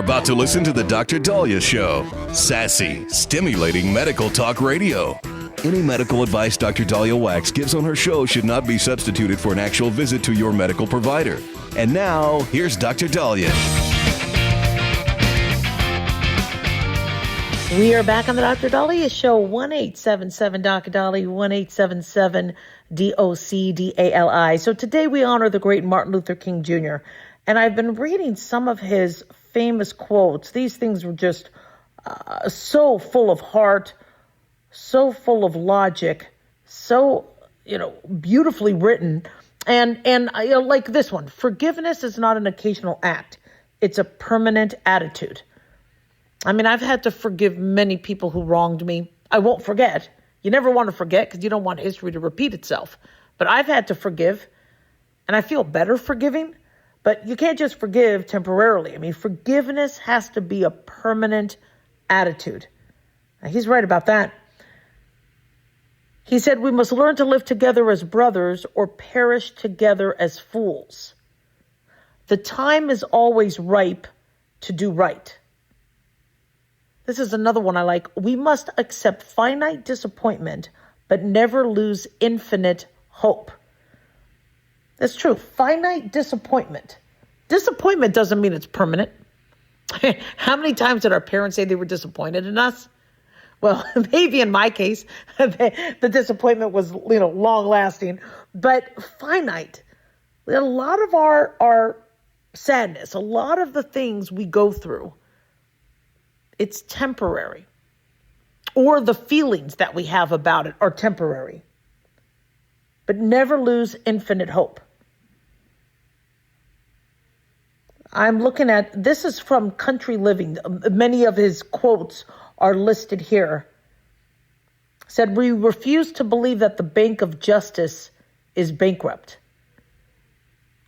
about to listen to the Dr. Dahlia Show. Sassy, stimulating medical talk radio. Any medical advice Dr. Dahlia Wax gives on her show should not be substituted for an actual visit to your medical provider. And now, here's Dr. Dahlia. We are back on the Dr. Dahlia Show, 1-877-Dr. Dahlia, 1-877-DOCDALI. So today we honor the great Martin Luther King Jr., and I've been reading some of his famous quotes. These things were just so full of heart, so full of logic, so, beautifully written. And like this one, forgiveness is not an occasional act. It's a permanent attitude. I mean, I've had to forgive many people who wronged me. I won't forget. You never want to forget because you don't want history to repeat itself. But I've had to forgive, and I feel better forgiving. But you can't just forgive temporarily. I mean, forgiveness has to be a permanent attitude. Now, he's right about that. He said, we must learn to live together as brothers or perish together as fools. The time is always ripe to do right. This is another one I like. We must accept finite disappointment, but never lose infinite hope. That's true. Finite disappointment. Disappointment doesn't mean it's permanent. How many times did our parents say they were disappointed in us? Well, maybe in my case, the disappointment was, long lasting, but finite. A lot of our sadness, a lot of the things we go through, it's temporary. Or the feelings that we have about it are temporary. But never lose infinite hope. I'm looking at, this is from Country Living. Many of his quotes are listed here. Said, we refuse to believe that the Bank of Justice is bankrupt.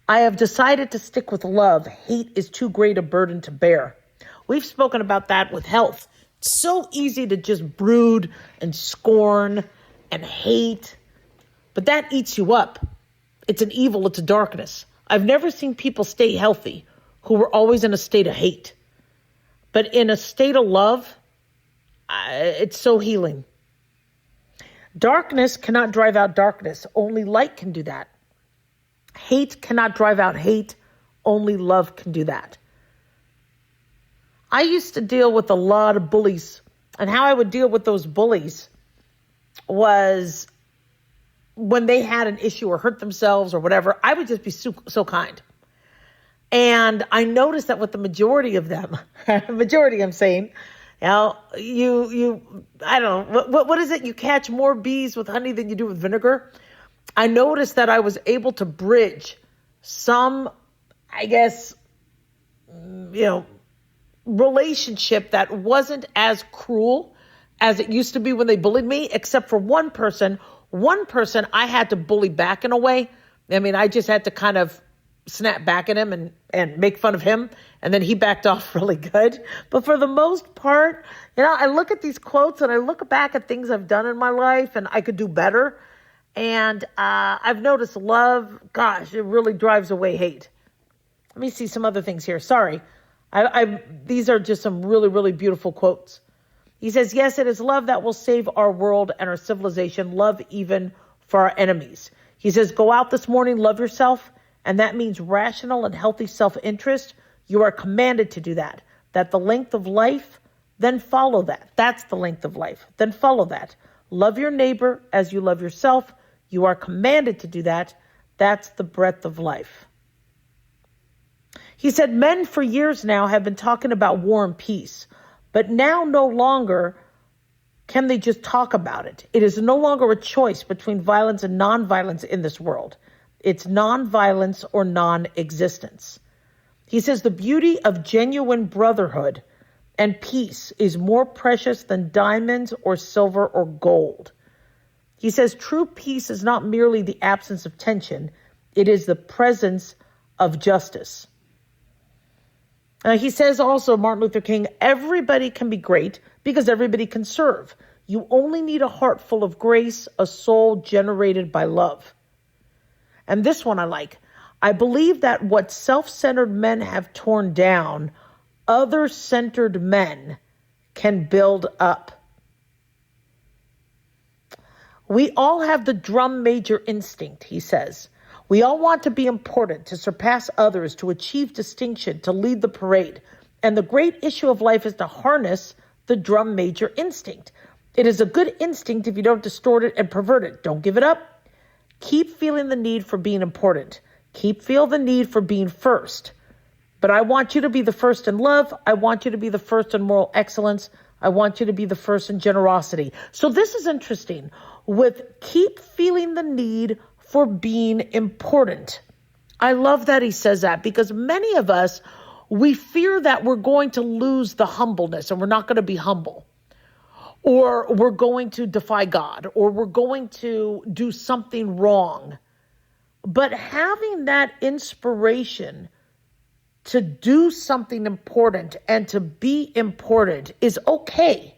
I have decided to stick with love. Hate is too great a burden to bear. We've spoken about that with health. It's so easy to just brood and scorn and hate, but that eats you up. It's an evil, it's a darkness. I've never seen people stay healthy who were always in a state of hate. But in a state of love, it's so healing. Darkness cannot drive out darkness. Only light can do that. Hate cannot drive out hate. Only love can do that. I used to deal with a lot of bullies, and how I would deal with those bullies was when they had an issue or hurt themselves or whatever, I would just be so kind. And I noticed that with the majority of them, majority I'm saying, I don't know, what is it? You catch more bees with honey than you do with vinegar. I noticed that I was able to bridge some, relationship that wasn't as cruel as it used to be when they bullied me, except for one person I had to bully back in a way. I mean, I just had to kind of snap back at him and make fun of him. And then he backed off really good. But for the most part, I look at these quotes and I look back at things I've done in my life and I could do better. And I've noticed love, gosh, it really drives away hate. Let me see some other things here. Sorry. These are just some really, really beautiful quotes. He says, yes, it is love that will save our world and our civilization, love even for our enemies. He says, go out this morning, love yourself, and that means rational and healthy self-interest. You are commanded to do that. That the length of life, then follow that. That's the length of life. Then follow that. Love your neighbor as you love yourself. You are commanded to do that. That's the breadth of life. He said, men for years now have been talking about war and peace, but now no longer can they just talk about it. It is no longer a choice between violence and nonviolence in this world. It's nonviolence or non-existence. He says the beauty of genuine brotherhood and peace is more precious than diamonds or silver or gold. He says true peace is not merely the absence of tension. It is the presence of justice. He says also, Martin Luther King, everybody can be great because everybody can serve. You only need a heart full of grace, a soul generated by love. And this one I like. I believe that what self-centered men have torn down, other-centered men can build up. We all have the drum major instinct, he says. We all want to be important, to surpass others, to achieve distinction, to lead the parade. And the great issue of life is to harness the drum major instinct. It is a good instinct if you don't distort it and pervert it. Don't give it up. Keep feeling the need for being important. Keep feeling the need for being first. But I want you to be the first in love. I want you to be the first in moral excellence. I want you to be the first in generosity. So this is interesting. With keep feeling the need for being important. I love that he says that, because many of us, we fear that we're going to lose the humbleness and we're not going to be humble, or we're going to defy God, or we're going to do something wrong. But having that inspiration to do something important and to be important is okay.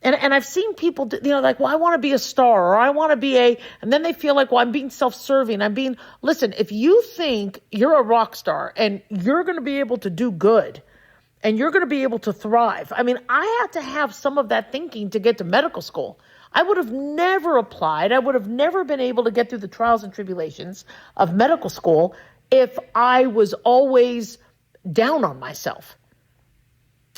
And I've seen people, like, well, I want to be a star, or I want to be and then they feel like, well, I'm being self-serving. Listen, if you think you're a rock star and you're going to be able to do good and you're going to be able to thrive. I had to have some of that thinking to get to medical school. I would have never applied. I would have never been able to get through the trials and tribulations of medical school if I was always down on myself.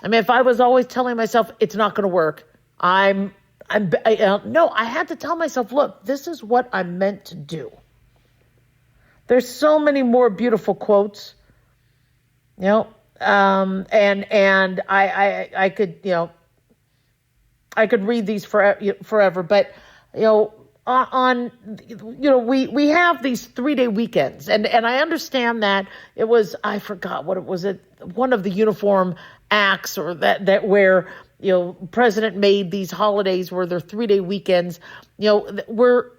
If I was always telling myself it's not going to work, no, I had to tell myself, look, this is what I'm meant to do. There's so many more beautiful quotes, and I could read these forever, but, we have these 3-day weekends, and I understand that it was, I forgot what it was, one of the uniform acts, or that where, president made these holidays where they're 3-day weekends. We're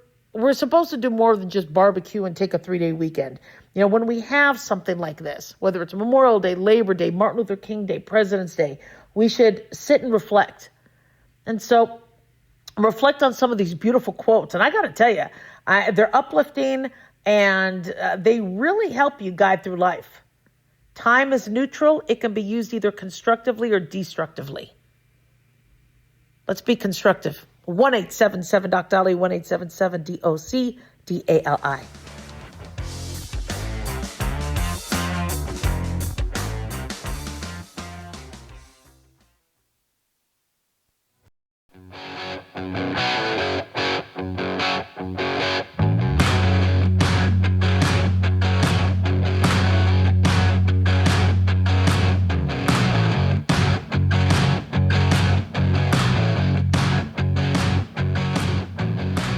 supposed to do more than just barbecue and take a 3-day weekend. When we have something like this, whether it's Memorial Day, Labor Day, Martin Luther King Day, President's Day, we should sit and reflect. And so reflect on some of these beautiful quotes. And I got to tell you, they're uplifting, and they really help you guide through life. Time is neutral. It can be used either constructively or destructively. Let's be constructive. 1-877-DOC-DALI, 1-877-DOC-DALI.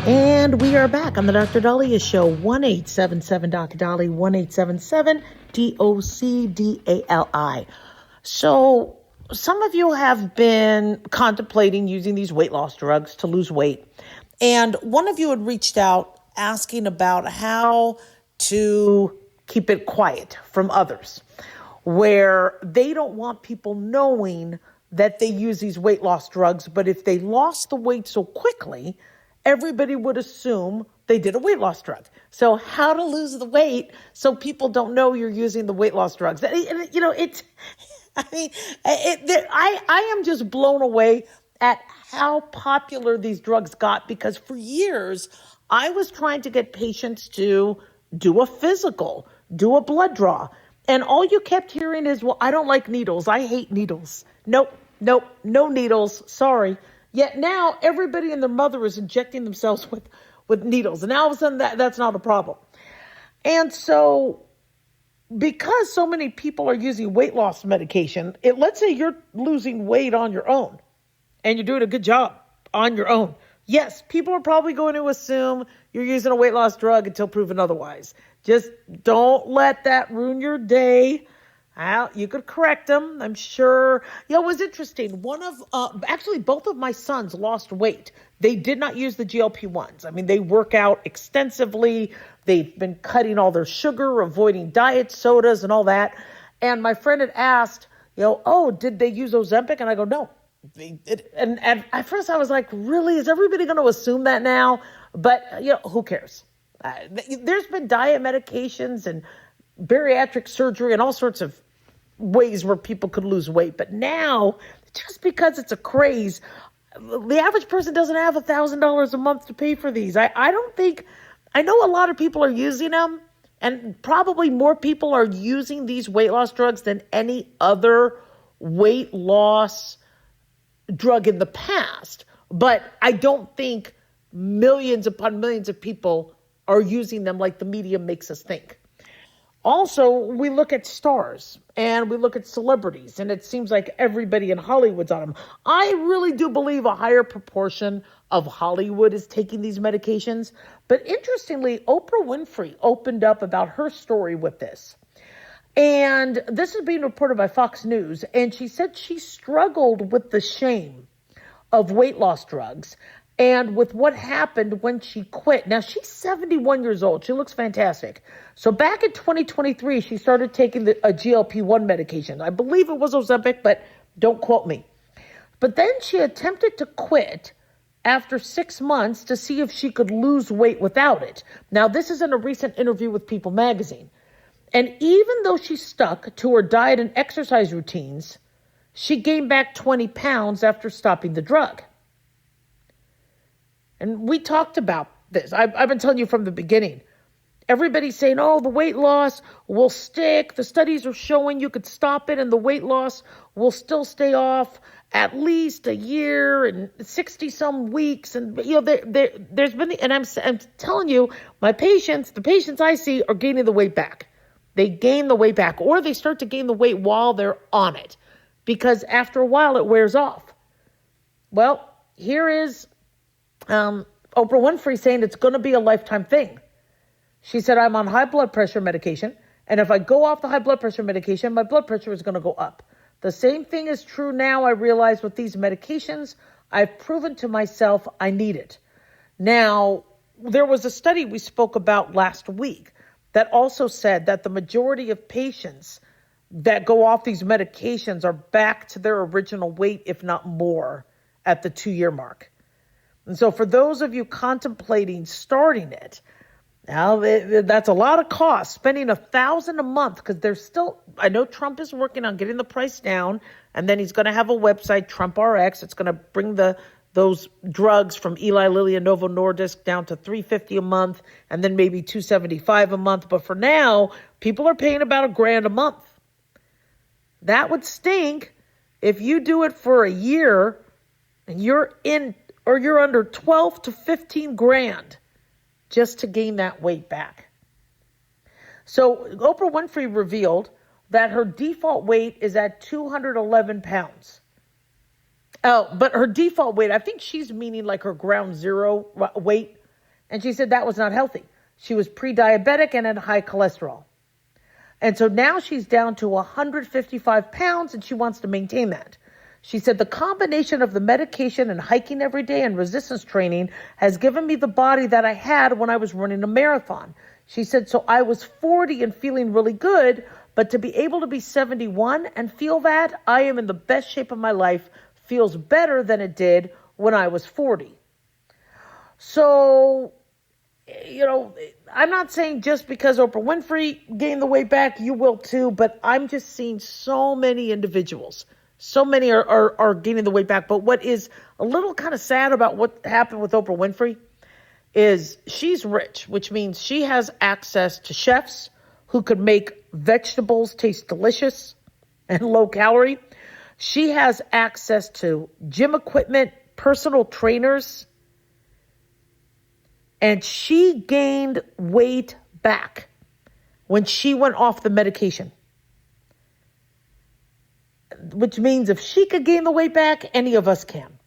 And we are back on the Dr. Daliah Show, 1-877-DOC-DALI, 1-877-DOC-DALI. So some of you have been contemplating using these weight loss drugs to lose weight. And one of you had reached out asking about how to keep it quiet from others, where they don't want people knowing that they use these weight loss drugs. But if they lost the weight so quickly, everybody would assume they did a weight loss drug. So how to lose the weight so people don't know you're using the weight loss drugs. I am just blown away at how popular these drugs got, because for years I was trying to get patients to do a physical, do a blood draw. And all you kept hearing is, well, I don't like needles. I hate needles. Nope, no needles. Sorry. Yet now everybody and their mother is injecting themselves with needles. And now all of a sudden that's not a problem. And so because so many people are using weight loss medication, let's say you're losing weight on your own and you're doing a good job on your own. Yes, people are probably going to assume you're using a weight loss drug until proven otherwise. Just don't let that ruin your day. You could correct them, I'm sure. It was interesting. Actually, both of my sons lost weight. They did not use the GLP-1s. They work out extensively. They've been cutting all their sugar, avoiding diet sodas and all that. And my friend had asked, did they use Ozempic? And I go, no. And at first I was like, really? Is everybody going to assume that now? But, who cares? There's been diet medications and bariatric surgery and all sorts of ways where people could lose weight. But now, just because it's a craze, the average person doesn't have $1,000 a month to pay for these. I know a lot of people are using them, and probably more people are using these weight loss drugs than any other weight loss drug in the past. But I don't think millions upon millions of people are using them like the media makes us think. Also, we look at stars and we look at celebrities, and it seems like everybody in Hollywood's on them. I really do believe a higher proportion of Hollywood is taking these medications. But interestingly, Oprah Winfrey opened up about her story with this. And this is being reported by Fox News. And she said she struggled with the shame of weight loss drugs and with what happened when she quit. Now, she's 71 years old. She looks fantastic. So back in 2023, she started taking a GLP-1 medication. I believe it was Ozempic, but don't quote me. But then she attempted to quit after 6 months to see if she could lose weight without it. Now, this is in a recent interview with People magazine. And even though she stuck to her diet and exercise routines, she gained back 20 pounds after stopping the drug. And we talked about this. I've been telling you from the beginning. Everybody's saying, oh, the weight loss will stick. The studies are showing you could stop it and the weight loss will still stay off at least a year and 60 some weeks. And, you know, there's been, and I'm telling you, the patients I see are gaining the weight back. They gain the weight back, or they start to gain the weight while they're on it, because after a while it wears off. Well, here is Oprah Winfrey saying it's going to be a lifetime thing. She said, I'm on high blood pressure medication, and if I go off the high blood pressure medication, my blood pressure is going to go up. The same thing is true now. I realize with these medications, I've proven to myself I need it. Now, there was a study we spoke about last week that also said that the majority of patients that go off these medications are back to their original weight, if not more, at the 2-year mark. And so for those of you contemplating starting it, now that's a lot of cost, spending $1,000 a month, because there's still, I know Trump is working on getting the price down, and then he's going to have a website, Trump RX. It's going to bring those drugs from Eli Lilly and Novo Nordisk down to $350 a month, and then maybe $275 a month. But for now, people are paying about $1,000 a month. That would stink if you do it for a year and you're under 12 to 15 grand just to gain that weight back. So Oprah Winfrey revealed that her default weight is at 211 pounds. Oh, but her default weight, I think she's meaning like her ground zero weight. And she said that was not healthy. She was pre-diabetic and had high cholesterol. And so now she's down to 155 pounds and she wants to maintain that. She said, the combination of the medication and hiking every day and resistance training has given me the body that I had when I was running a marathon. She said, so I was 40 and feeling really good, but to be able to be 71 and feel that I am in the best shape of my life feels better than it did when I was 40. So, you know, I'm not saying just because Oprah Winfrey gained the weight back, you will too, but I'm just seeing so many individuals. So many are gaining the weight back. But what is a little kind of sad about what happened with Oprah Winfrey is she's rich, which means she has access to chefs who could make vegetables taste delicious and low calorie. She has access to gym equipment, personal trainers, and she gained weight back when she went off the medication. Which means if she could gain the weight back, any of us can.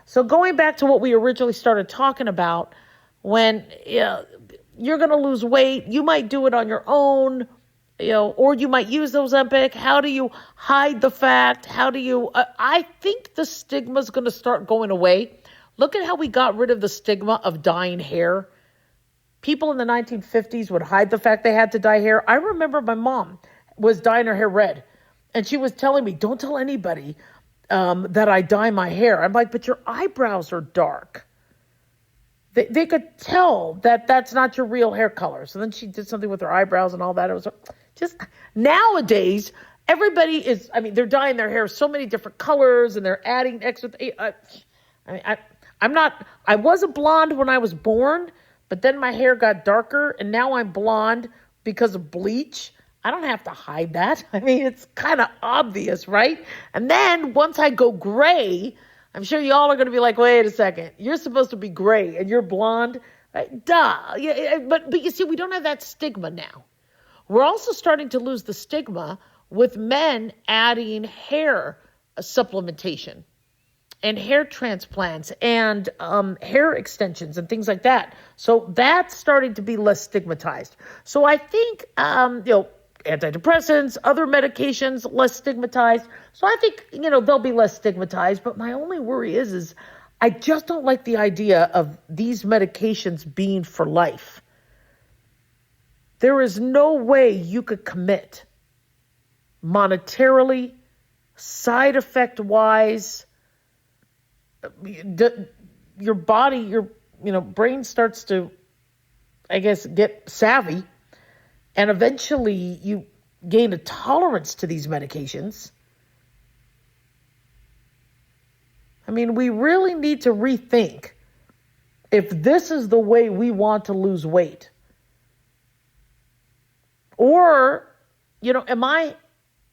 So going back to what we originally started talking about, when you're going to lose weight, you might do it on your own, or you might use those Ozempic. How do you hide the fact? How do you, I think the stigma is going to start going away. Look at how we got rid of the stigma of dyeing hair. People in the 1950s would hide the fact they had to dye hair. I remember my mom was dyeing her hair red. And she was telling me, don't tell anybody that I dye my hair. I'm like, but your eyebrows are dark. They could tell that that's not your real hair color. So then she did something with her eyebrows and all that. It was just nowadays, Everybody is, they're dyeing their hair so many different colors and they're adding extra. I was a blonde when I was born, but then my hair got darker and now I'm blonde because of bleach. I don't have to hide that. It's kind of obvious, right? And then once I go gray, I'm sure y'all are going to be like, wait a second, you're supposed to be gray and you're blonde. Duh. Yeah, but you see, we don't have that stigma now. We're also starting to lose the stigma with men adding hair supplementation and hair transplants and hair extensions and things like that. So that's starting to be less stigmatized. So I think, antidepressants, other medications, less stigmatized. So I think, they'll be less stigmatized. But my only worry is I just don't like the idea of these medications being for life. There is no way you could commit monetarily, side effect wise. Your body, your brain starts to, get savvy. And eventually you gain a tolerance to these medications. We really need to rethink if this is the way we want to lose weight. Or, am I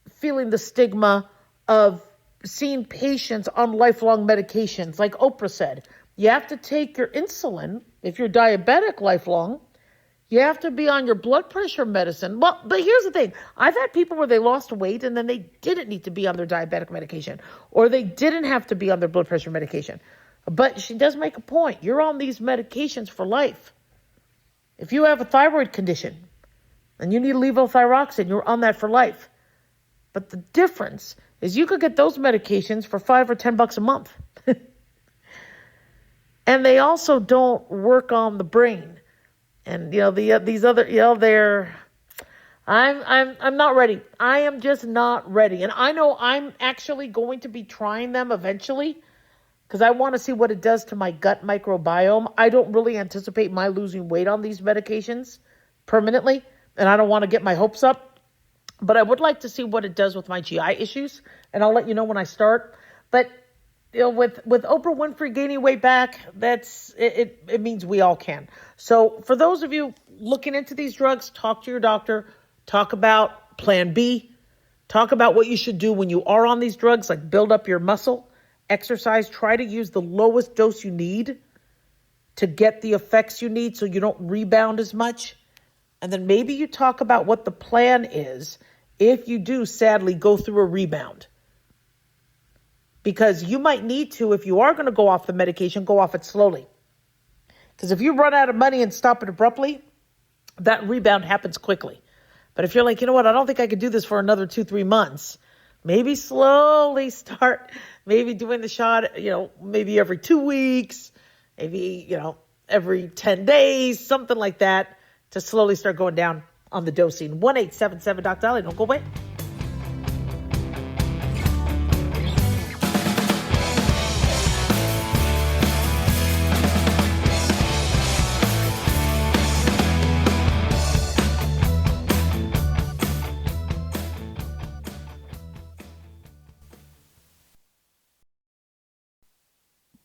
feeling the stigma of seeing patients on lifelong medications? Like Oprah said, you have to take your insulin if you're diabetic lifelong. You have to be on your blood pressure medicine. Well, but here's the thing. I've had people where they lost weight and then they didn't need to be on their diabetic medication or they didn't have to be on their blood pressure medication. But she does make a point. You're on these medications for life. If you have a thyroid condition and you need levothyroxine, you're on that for life. But the difference is you could get those medications for $5 or $10 a month. And they also don't work on the brain. And these other I'm not ready. I am just not ready. And I know I'm actually going to be trying them eventually because I want to see what it does to my gut microbiome. I don't really anticipate my losing weight on these medications permanently, and I don't want to get my hopes up. But I would like to see what it does with my GI issues, and I'll let you know when I start. But with Oprah Winfrey gaining weight back, it means we all can. So for those of you looking into these drugs, talk to your doctor, talk about plan B, talk about what you should do when you are on these drugs, like build up your muscle, exercise, try to use the lowest dose you need to get the effects you need so you don't rebound as much. And then maybe you talk about what the plan is if you do sadly go through a rebound. Because you might need to, if you are going to go off the medication, go off it slowly. Because if you run out of money and stop it abruptly, that rebound happens quickly. But if you're like, I don't think I could do this for another 2-3 months, maybe slowly start maybe doing the shot, maybe every 2 weeks, maybe, every 10 days, something like that, to slowly start going down on the dosing. 1-877-DOC-DOLLY. Don't go away.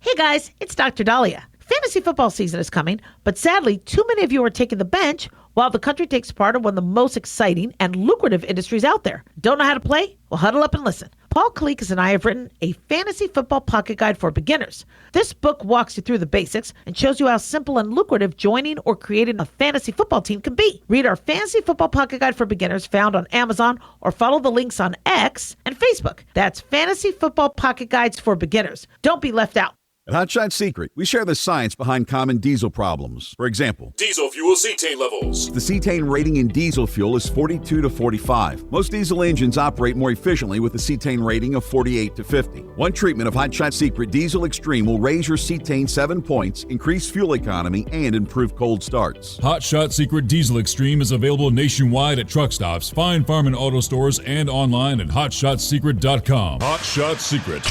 Hey guys, it's Dr. Dahlia. Fantasy football season is coming, but sadly, too many of you are taking the bench while the country takes part in one of the most exciting and lucrative industries out there. Don't know how to play? Well, huddle up and listen. Paul Kalikas and I have written a fantasy football pocket guide for beginners. This book walks you through the basics and shows you how simple and lucrative joining or creating a fantasy football team can be. Read our fantasy football pocket guide for beginners found on Amazon or follow the links on X and Facebook. That's fantasy football pocket guides for beginners. Don't be left out. At Hotshot Secret, we share the science behind common diesel problems. For example, diesel fuel cetane levels. The cetane rating in diesel fuel is 42 to 45. Most diesel engines operate more efficiently with a cetane rating of 48 to 50. One treatment of Hotshot Secret Diesel Extreme will raise your cetane 7 points, increase fuel economy, and improve cold starts. Hotshot Secret Diesel Extreme is available nationwide at truck stops, fine farm and auto stores, and online at hotshotsecret.com. Hotshot Secret,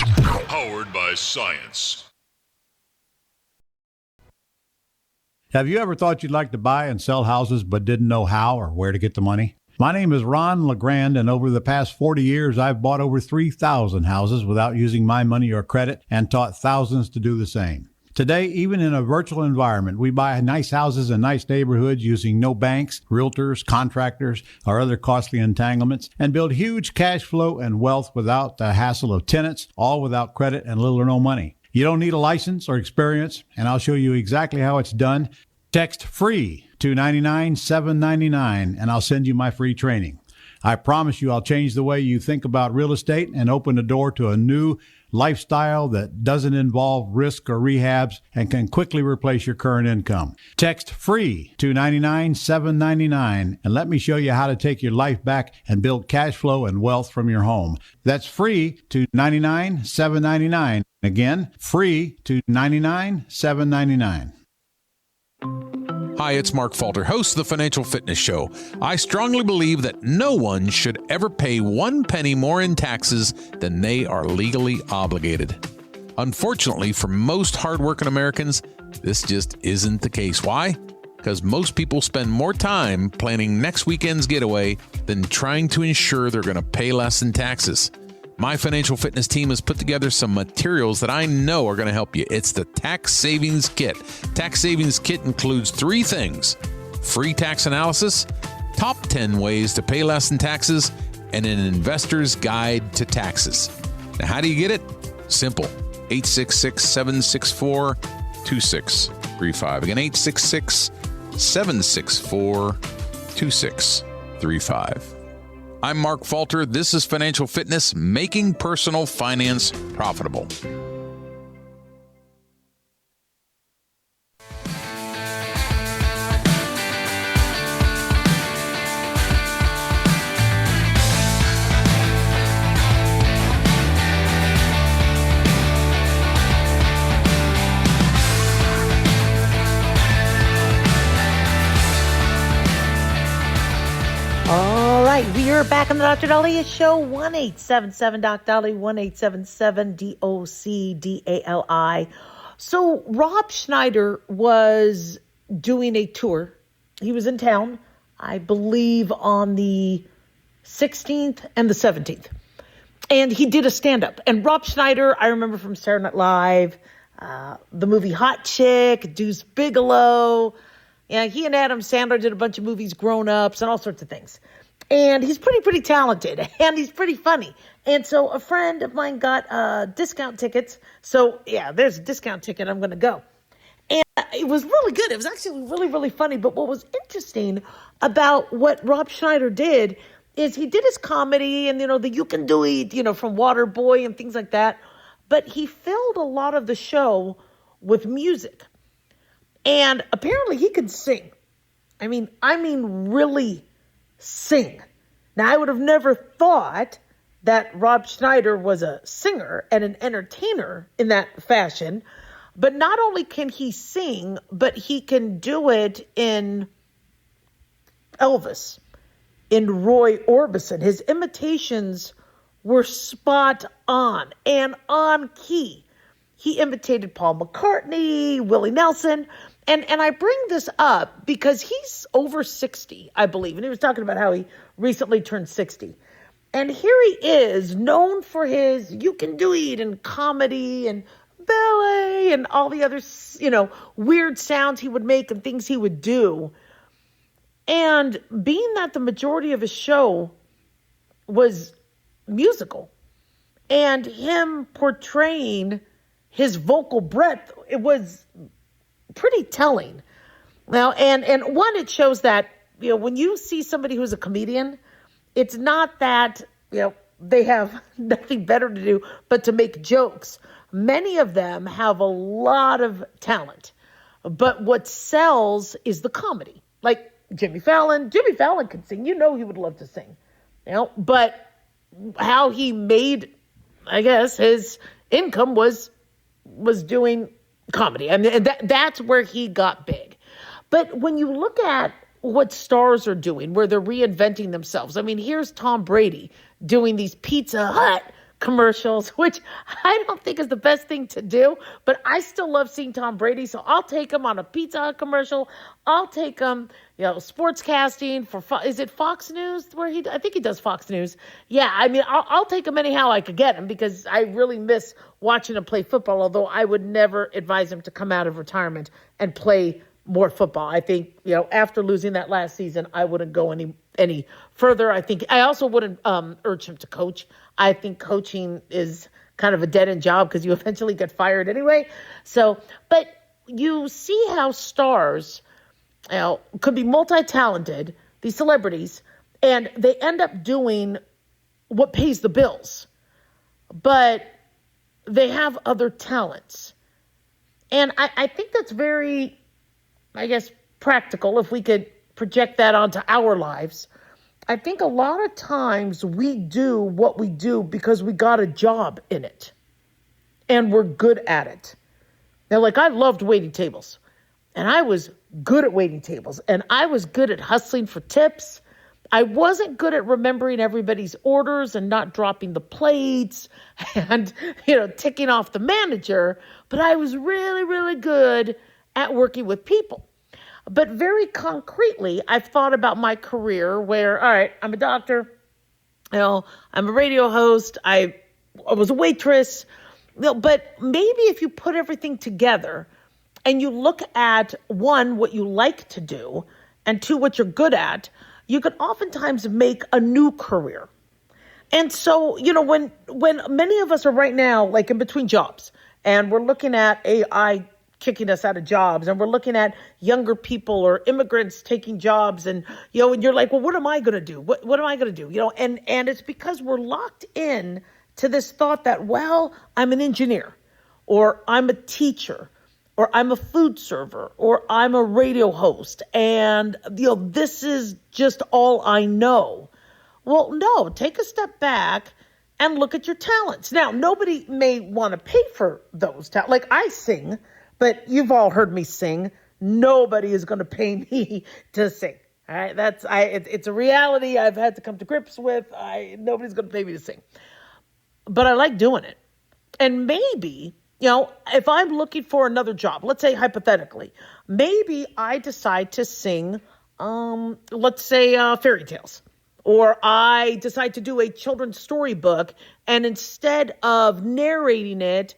powered by science. Have you ever thought you'd like to buy and sell houses but didn't know how or where to get the money? My name is Ron LeGrand, and over the past 40 years, I've bought over 3,000 houses without using my money or credit and taught thousands to do the same. Today, even in a virtual environment, we buy nice houses in nice neighborhoods using no banks, realtors, contractors, or other costly entanglements, and build huge cash flow and wealth without the hassle of tenants, all without credit and little or no money. You don't need a license or experience, and I'll show you exactly how it's done. Text FREE to 99799, and I'll send you my free training. I promise you I'll change the way you think about real estate and open the door to a new lifestyle that doesn't involve risk or rehabs and can quickly replace your current income. Text FREE to 99799 and let me show you how to take your life back and build cash flow and wealth from your home. That's FREE to 99799. Again, FREE to 99799. Hi, it's Mark Falter, host of the Financial Fitness Show. I strongly believe that no one should ever pay 1 penny more in taxes than they are legally obligated. Unfortunately, for most hardworking Americans, this just isn't the case. Why? Because most people spend more time planning next weekend's getaway than trying to ensure they're going to pay less in taxes. My financial fitness team has put together some materials that I know are going to help you. It's the Tax Savings Kit. Tax Savings Kit includes 3 things: free tax analysis, top 10 ways to pay less in taxes, and an investor's guide to taxes. Now, how do you get it? Simple. 866-764-2635. Again, 866-764-2635. I'm Mark Falter. This is Financial Fitness, making personal finance profitable. We are back on the Dr. Daliah Show, 1-877-DOC-DALI, 1-877-DOC-DALI. So Rob Schneider was doing a tour. He was in town, I believe, on the 16th and the 17th. And he did a stand-up. And Rob Schneider, I remember from Saturday Night Live, the movie Hot Chick, Deuce Bigelow. Yeah, he and Adam Sandler did a bunch of movies, Grown Ups, and all sorts of things. And he's pretty talented, and he's pretty funny. And so a friend of mine got discount tickets. So, yeah, there's a discount ticket. I'm going to go. And it was really good. It was actually really funny. But what was interesting about what Rob Schneider did is he did his comedy and, the You Can Do It, from Waterboy and things like that. But he filled a lot of the show with music. And apparently he could sing. I mean, really sing. Now, I would have never thought that Rob Schneider was a singer and an entertainer in that fashion. But not only can he sing, but he can do it in Elvis, in Roy Orbison. His imitations were spot on and on key. He imitated Paul McCartney, Willie Nelson. And I bring this up because he's over 60, I believe. And he was talking about how he recently turned 60. And here he is, known for his You Can Do It and comedy and ballet and all the other, weird sounds he would make and things he would do. And being that the majority of his show was musical and him portraying his vocal breadth, it was pretty telling. Now, and one, it shows that, when you see somebody who's a comedian, it's not that, they have nothing better to do but to make jokes. Many of them have a lot of talent, but what sells is the comedy. Like Jimmy Fallon. Jimmy Fallon could sing. He would love to sing, but how he made, I guess, his income was doing comedy. I mean, that's where he got big. But when you look at what stars are doing, where they're reinventing themselves, I mean, here's Tom Brady doing these Pizza Hut commercials, which I don't think is the best thing to do, but I still love seeing Tom Brady. So I'll take him on a Pizza Hut commercial. I'll take him, sports casting for, is it Fox News I think he does Fox News. Yeah. I mean, I'll take him anyhow I could get him because I really miss watching him play football, although I would never advise him to come out of retirement and play more football. I think, after losing that last season, I wouldn't go any further. I think I also wouldn't urge him to coach. I think coaching is kind of a dead-end job because you eventually get fired anyway. So, but you see how stars, could be multi-talented, these celebrities, and they end up doing what pays the bills, but they have other talents. And I think that's very, practical if we could project that onto our lives. I think a lot of times we do what we do because we got a job in it and we're good at it. Now, I loved waiting tables and I was good at waiting tables and I was good at hustling for tips. I wasn't good at remembering everybody's orders and not dropping the plates and, ticking off the manager, but I was really, really good at working with people. But very concretely, I've thought about my career where, all right, I'm a doctor, I'm a radio host, I was a waitress, but maybe if you put everything together and you look at, one, what you like to do, and two, what you're good at, you could oftentimes make a new career. And so, when many of us are right now, in between jobs, and we're looking at AI kicking us out of jobs, and we're looking at younger people or immigrants taking jobs, and and you're like, well, what am I going to do? What am I going to do? And it's because we're locked in to this thought that, well, I'm an engineer, or I'm a teacher, or I'm a food server, or I'm a radio host, and this is just all I know. Well, no, take a step back and look at your talents. Now, nobody may want to pay for those talents. I sing, but you've all heard me sing. Nobody is going to pay me to sing. All right, it's a reality I've had to come to grips with. Nobody's going to pay me to sing, but I like doing it. And maybe, if I'm looking for another job, let's say hypothetically, maybe I decide to sing, let's say fairy tales, or I decide to do a children's storybook, and instead of narrating it,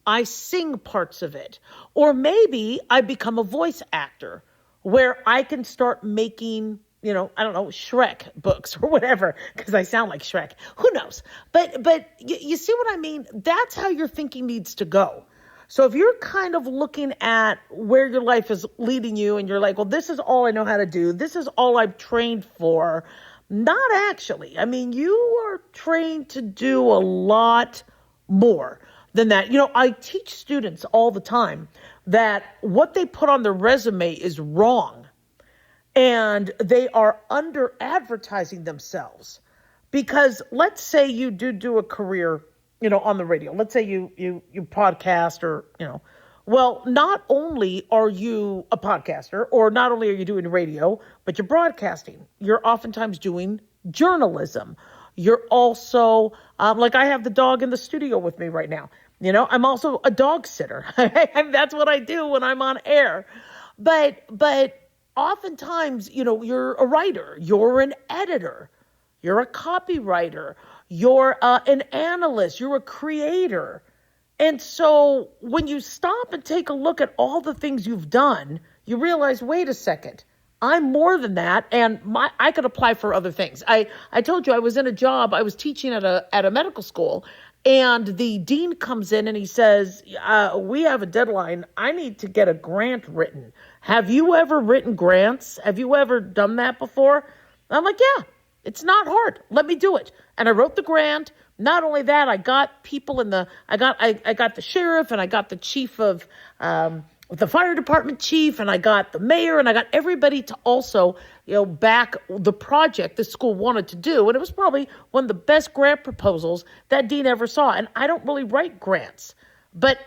I sing parts of it. Or maybe I become a voice actor where I can start making, Shrek books or whatever, because I sound like Shrek. Who knows? But you see what I mean? That's how your thinking needs to go. So if you're kind of looking at where your life is leading you and you're like, well, this is all I know how to do, this is all I'm trained for. Not actually. I mean, you are trained to do a lot more than that. I teach students all the time that what they put on their resume is wrong, and they are under advertising themselves. Because let's say you do a career, on the radio. Let's say you podcast or, well, not only are you a podcaster, or not only are you doing radio, but you're broadcasting. You're oftentimes doing journalism. You're also, I have the dog in the studio with me right now. I'm also a dog sitter. And that's what I do when I'm on air. But oftentimes, you're a writer, you're an editor, you're a copywriter, you're an analyst, you're a creator. And so when you stop and take a look at all the things you've done, you realize, wait a second, I'm more than that, and I could apply for other things. I told you I was in a job, I was teaching at a medical school, and the dean comes in and he says, we have a deadline. I need to get a grant written. Have you ever written grants? Have you ever done that before? I'm like, yeah, it's not hard. Let me do it. And I wrote the grant. Not only that, I got people I got the sheriff, and I got the chief of the fire department chief, and I got the mayor, and I got everybody to also, back the project the school wanted to do. And it was probably one of the best grant proposals that dean ever saw. And I don't really write grants, but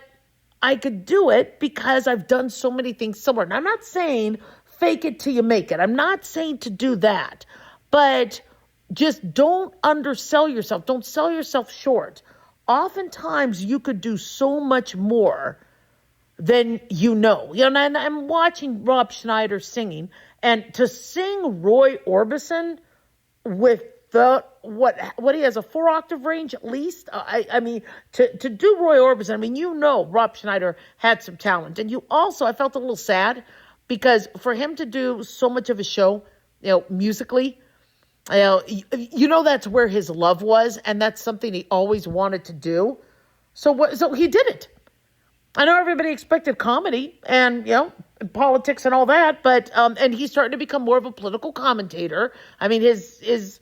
I could do it because I've done so many things similar. And I'm not saying fake it till you make it. I'm not saying to do that, but just don't undersell yourself. Don't sell yourself short oftentimes you could do so much more than you know. And I'm watching Rob Schneider singing, and to sing Roy Orbison with what he has, a 4-octave range at least. I mean, to do Roy Orbison, I mean, Rob Schneider had some talent. And I felt a little sad because for him to do so much of a show, musically, that's where his love was. And that's something he always wanted to do. So he did it. I know everybody expected comedy and, politics and all that, but, and he's starting to become more of a political commentator. I mean, his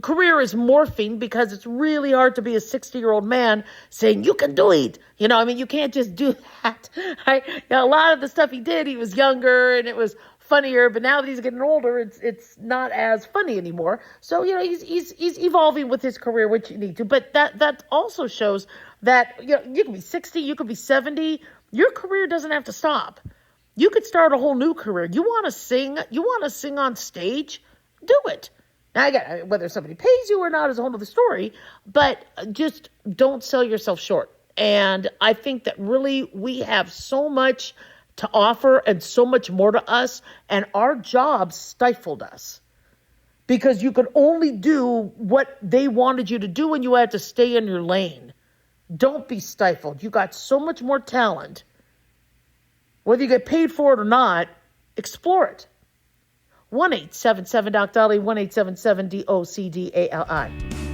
career is morphing because it's really hard to be a 60-year-old man saying, you can do it. You can't just do that. A lot of the stuff he did, he was younger and it was funnier, but now that he's getting older, it's not as funny anymore. So, he's evolving with his career, which you need to, but that also shows that, you can be 60, you could be 70, your career doesn't have to stop. You could start a whole new career. You want to sing on stage, do it. Now, again, whether somebody pays you or not is a whole other story, but just don't sell yourself short. And I think that really we have so much to offer and so much more to us, and our jobs stifled us because you could only do what they wanted you to do and you had to stay in your lane. Don't be stifled. You got so much more talent. Whether you get paid for it or not, explore it. 1-877-DOC-DOLLY, 1-877-DOCDALI.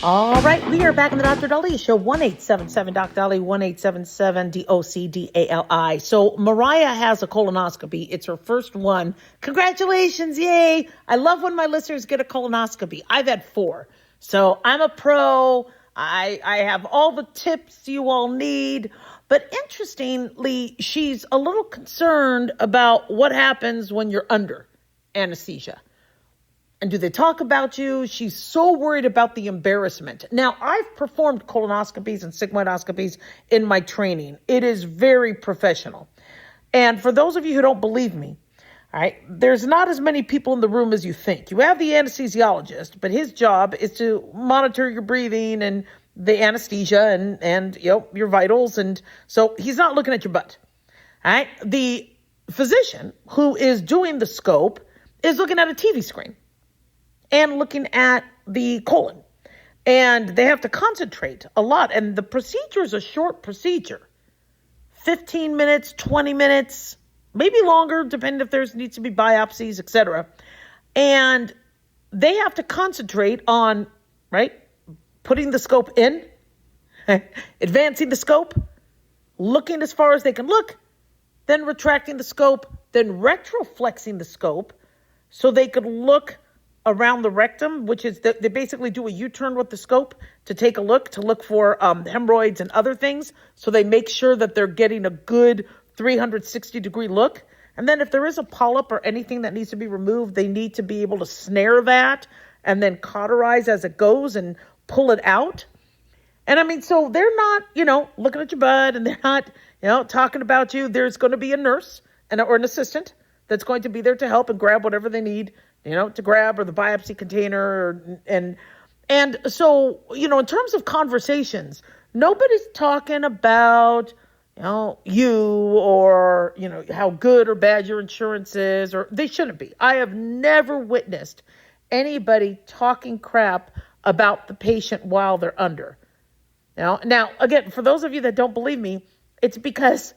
All right, we are back in the Dr. Dolly Show, 1-877-DOC-DOLLY, 1-877-DOCDALI. So Mariah has a colonoscopy. It's her first one. Congratulations, yay. I love when my listeners get a colonoscopy. I've had 4. So I'm a pro. I have all the tips you all need. But interestingly, she's a little concerned about what happens when you're under anesthesia. And do they talk about you? She's so worried about the embarrassment. Now, I've performed colonoscopies and sigmoidoscopies in my training. It is very professional. And for those of you who don't believe me, all right, there's not as many people in the room as you think. You have the anesthesiologist, but his job is to monitor your breathing and the anesthesia and your vitals. And so he's not looking at your butt. All right. The physician who is doing the scope is looking at a TV screen and looking at the colon. And they have to concentrate a lot. And the procedure is a short procedure. 15 minutes, 20 minutes, maybe longer, depending if there needs to be biopsies, etc. And they have to concentrate on, putting the scope in, advancing the scope, looking as far as they can look, then retracting the scope, then retroflexing the scope so they could look around the rectum, which is they basically do a U-turn with the scope to take a look, for hemorrhoids and other things. So they make sure that they're getting a good 360-degree look. And then if there is a polyp or anything that needs to be removed, they need to be able to snare that and then cauterize as it goes and pull it out. And I mean, so they're not, looking at your butt, and they're not, talking about you. There's going to be a nurse or an assistant that's going to be there to help and grab whatever they need, to grab, or the biopsy container. And so, in terms of conversations, nobody's talking about, you or, how good or bad your insurance is, or they shouldn't be. I have never witnessed anybody talking crap about the patient while they're under. Now, again, for those of you that don't believe me, it's because,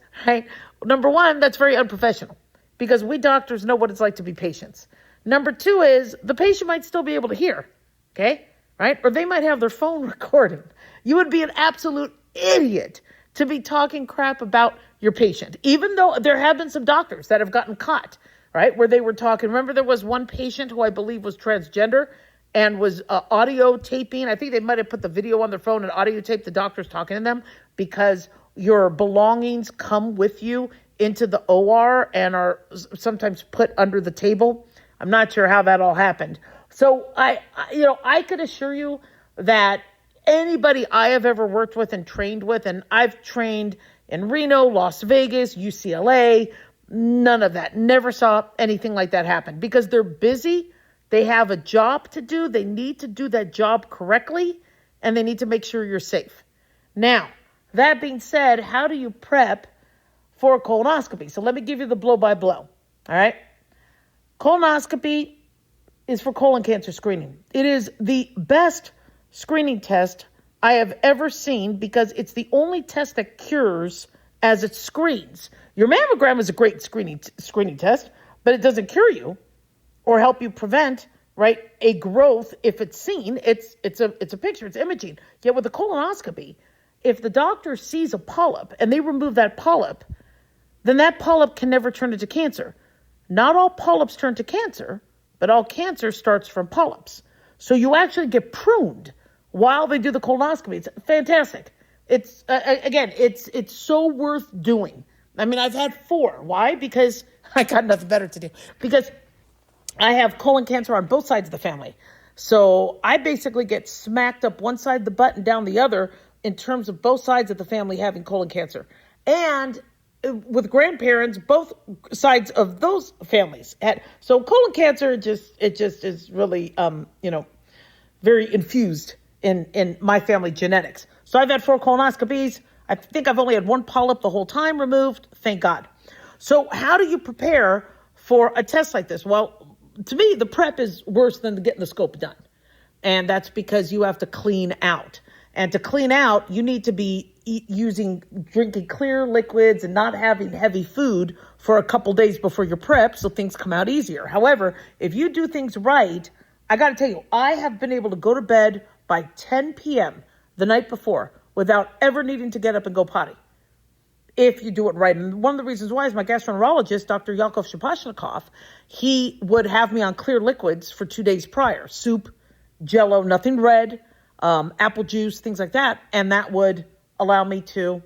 number one, that's very unprofessional, because we doctors know what it's like to be patients. Number 2 is the patient might still be able to hear, okay? Or they might have their phone recording. You would be an absolute idiot to be talking crap about your patient, even though there have been some doctors that have gotten caught, right? Where they were talking. Remember, there was one patient who I believe was transgender and was audio taping. I think they might have put the video on their phone and audio taped the doctors talking to them because your belongings come with you into the OR and are sometimes put under the table. I'm not sure how that all happened. So I could assure you that anybody I have ever worked with and trained with, and I've trained in Reno, Las Vegas, UCLA, none of that. Never saw anything like that happen because they're busy. They have a job to do. They need to do that job correctly, and they need to make sure you're safe. Now, that being said, how do you prep for a colonoscopy? So let me give you the blow-by-blow, all right? Colonoscopy is for colon cancer screening. It is the best screening test I have ever seen because it's the only test that cures as it screens. Your mammogram is a great screening test, but it doesn't cure you or help you prevent, right, a growth. If it's seen, it's a picture, it's imaging. Yet with a colonoscopy, if the doctor sees a polyp and they remove that polyp, then that polyp can never turn into cancer. Not all polyps turn to cancer, but all cancer starts from polyps. So you actually get pruned while they do the colonoscopy. It's fantastic. It's, again, it's so worth doing. I mean, I've had 4. Why? Because I got nothing better to do. Because I have colon cancer on both sides of the family. So I basically get smacked up one side of the butt and down the other in terms of both sides of the family having colon cancer. And with grandparents, both sides of those families had. So colon cancer it just is really, very infused in my family genetics. So I've had 4 colonoscopies. I think I've only had 1 polyp the whole time removed. Thank God. So how do you prepare for a test like this? Well, to me, the prep is worse than getting the scope done. And that's because you have to clean out. And to clean out, you need to be drinking clear liquids and not having heavy food for a couple days before your prep so things come out easier. However, if you do things right, I got to tell you, I have been able to go to bed by 10 p.m. the night before without ever needing to get up and go potty. If you do it right. And one of the reasons why is my gastroenterologist, Dr. Yakov Shapashnikov, he would have me on clear liquids for 2 days prior. Soup, Jell-O, nothing red, apple juice, things like that. And that would allow me to,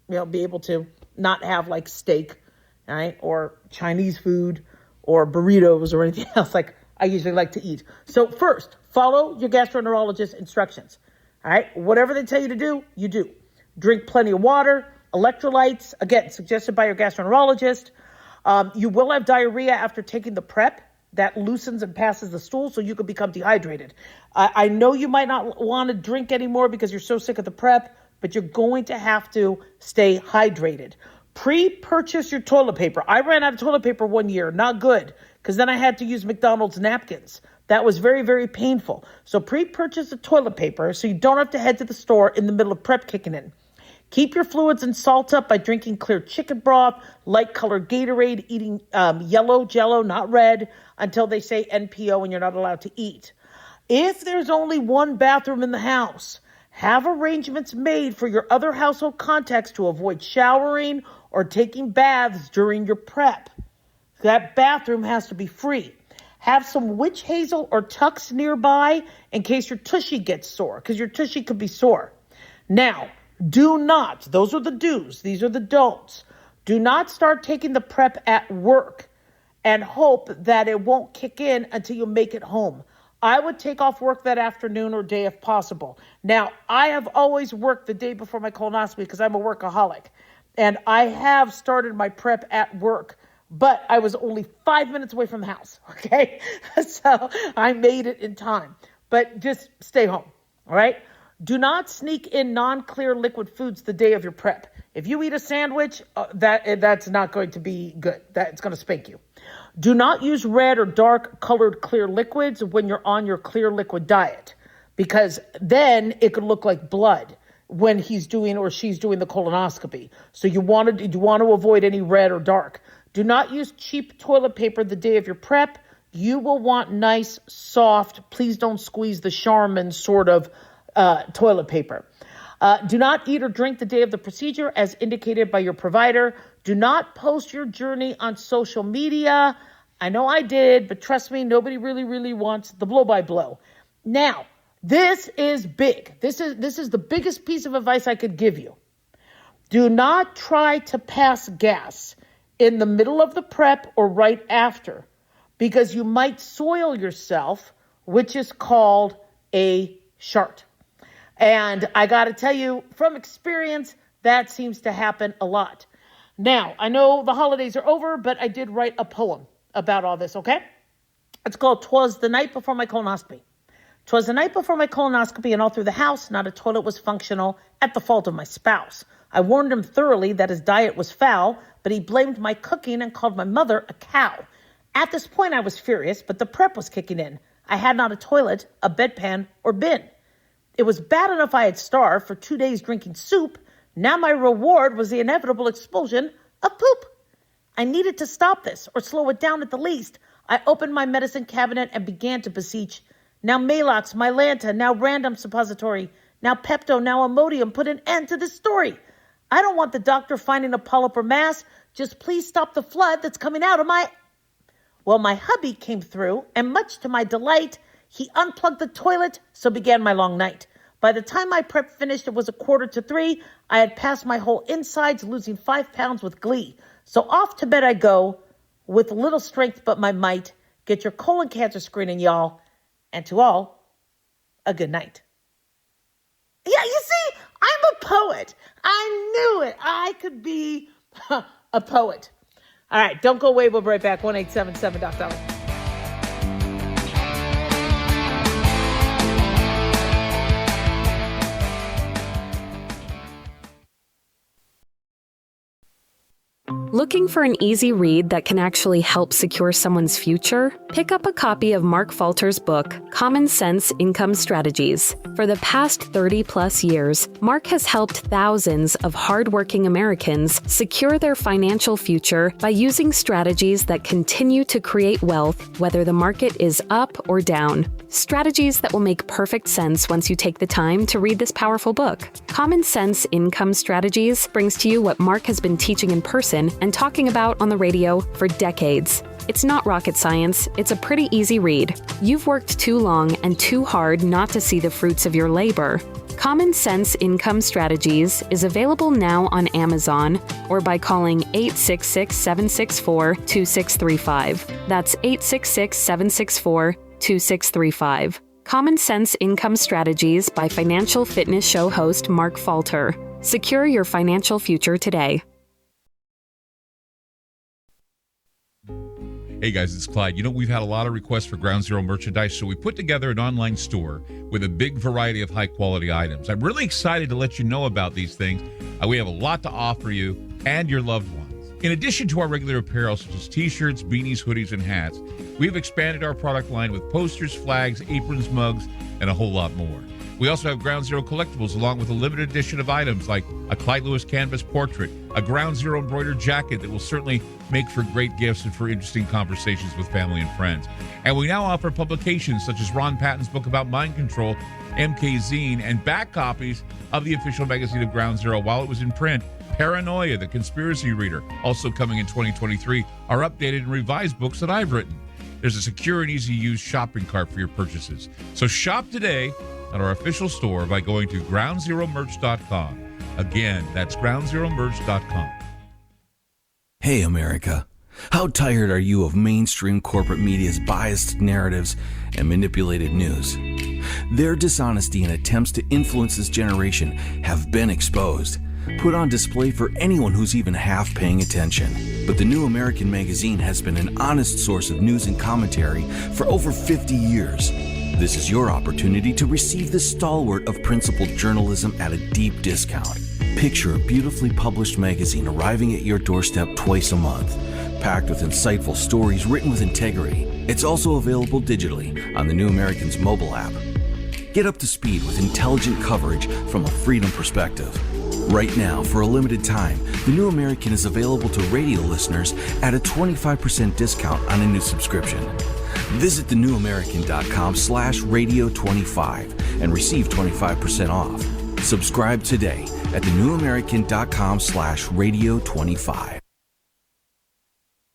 be able to not have like steak, right? Or Chinese food or burritos or anything else like I usually like to eat. So first, follow your gastroenterologist's instructions. All right. Whatever they tell you to do, you do. Drink plenty of water, electrolytes, again, suggested by your gastroenterologist. You will have diarrhea after taking the prep. That loosens and passes the stool so you could become dehydrated. I know you might not want to drink anymore because you're so sick of the prep, but you're going to have to stay hydrated. Pre-purchase your toilet paper. I ran out of toilet paper one year. Not good, because then I had to use McDonald's napkins. That was very, very painful. So pre-purchase the toilet paper so you don't have to head to the store in the middle of prep kicking in. Keep your fluids and salts up by drinking clear chicken broth, light-colored Gatorade, eating yellow Jell-O, not red, until they say NPO and you're not allowed to eat. If there's only one bathroom in the house, have arrangements made for your other household contacts to avoid showering or taking baths during your prep. That bathroom has to be free. Have some witch hazel or Tux nearby in case your tushy gets sore, because your tushy could be sore. Now, do not, those are the do's, these are the don'ts. Do not start taking the prep at work and hope that it won't kick in until you make it home. I would take off work that afternoon or day if possible. Now, I have always worked the day before my colonoscopy because I'm a workaholic. And I have started my prep at work, but I was only 5 minutes away from the house, okay? So I made it in time. But just stay home, all right? Do not sneak in non-clear liquid foods the day of your prep. If you eat a sandwich, that's not going to be good. It's going to spank you. Do not use red or dark colored clear liquids when you're on your clear liquid diet, because then it could look like blood when he's doing or she's doing the colonoscopy. So you want to avoid any red or dark. Do not use cheap toilet paper the day of your prep. You will want nice, soft, please don't squeeze the Charmin sort of toilet paper. Do not eat or drink the day of the procedure as indicated by your provider. Do not post your journey on social media. I know I did, but trust me, nobody really wants the blow-by-blow. Now, this is big. This is the biggest piece of advice I could give you. Do not try to pass gas in the middle of the prep or right after, because you might soil yourself, which is called a shart. And I got to tell you, from experience, that seems to happen a lot. Now, I know the holidays are over, but I did write a poem about all this, okay? It's called "'Twas the Night Before My Colonoscopy." 'Twas the night before my colonoscopy, and all through the house, not a toilet was functional, at the fault of my spouse. I warned him thoroughly that his diet was foul, but he blamed my cooking and called my mother a cow. At this point, I was furious, but the prep was kicking in. I had not a toilet, a bedpan, or bin. It was bad enough I had starved for 2 days drinking soup. Now my reward was the inevitable expulsion of poop. I needed to stop this, or slow it down at the least. I opened my medicine cabinet and began to beseech. Now Maalox, Mylanta, now random suppository, now Pepto, now Imodium. Put an end to this story. I don't want the doctor finding a polyp or mass. Just please stop the flood that's coming out of my... Well, my hubby came through, and much to my delight, he unplugged the toilet, so began my long night. By the time my prep finished, it was 2:45. I had passed my whole insides, losing 5 pounds with glee. So off to bed I go, with little strength but my might. Get your colon cancer screening, y'all. And to all, a good night. Yeah, you see, I'm a poet. I knew it. I could be a poet. All right, don't go away. We'll be right back. 1-877-Doc-Dollar. Looking for an easy read that can actually help secure someone's future? Pick up a copy of Mark Falter's book, Common Sense Income Strategies. For the past 30-plus years, Mark has helped thousands of hardworking Americans secure their financial future by using strategies that continue to create wealth, whether the market is up or down. Strategies that will make perfect sense once you take the time to read this powerful book. Common Sense Income Strategies brings to you what Mark has been teaching in person and talking about on the radio for decades. It's not rocket science, it's a pretty easy read. You've worked too long and too hard not to see the fruits of your labor. Common Sense Income Strategies is available now on Amazon or by calling 866-764-2635. That's 866-764-2635. Common Sense Income Strategies by Financial Fitness Show host Mark Falter. Secure your financial future today. Hey guys, it's Clyde. You know, we've had a lot of requests for Ground Zero merchandise, so we put together an online store with a big variety of high-quality items. I'm really excited to let you know about these things. We have a lot to offer you and your loved ones. In addition to our regular apparel, such as t-shirts, beanies, hoodies, and hats, we've expanded our product line with posters, flags, aprons, mugs, and a whole lot more. We also have Ground Zero collectibles along with a limited edition of items like a Clyde Lewis canvas portrait, a Ground Zero embroidered jacket that will certainly make for great gifts and for interesting conversations with family and friends. And we now offer publications such as Ron Patton's book about mind control, MK Zine, and back copies of the official magazine of Ground Zero while it was in print. Paranoia, the Conspiracy Reader, also coming in 2023, are updated and revised books that I've written. There's a secure and easy-to-use shopping cart for your purchases. So shop today at our official store by going to groundzeromerch.com. Again, that's groundzeromerch.com. Hey, America. How tired are you of mainstream corporate media's biased narratives and manipulated news? Their dishonesty and attempts to influence this generation have been exposed, put on display for anyone who's even half paying attention. But the New American Magazine has been an honest source of news and commentary for over 50 years. This is your opportunity to receive the stalwart of principled journalism at a deep discount. Picture a beautifully published magazine arriving at your doorstep twice a month, packed with insightful stories written with integrity. It's also available digitally on the New American's mobile app. Get up to speed with intelligent coverage from a freedom perspective. Right now, for a limited time, the New American is available to radio listeners at a 25% discount on a new subscription. Visit thenewamerican.com/radio25 and receive 25% off. Subscribe today at thenewamerican.com/radio25.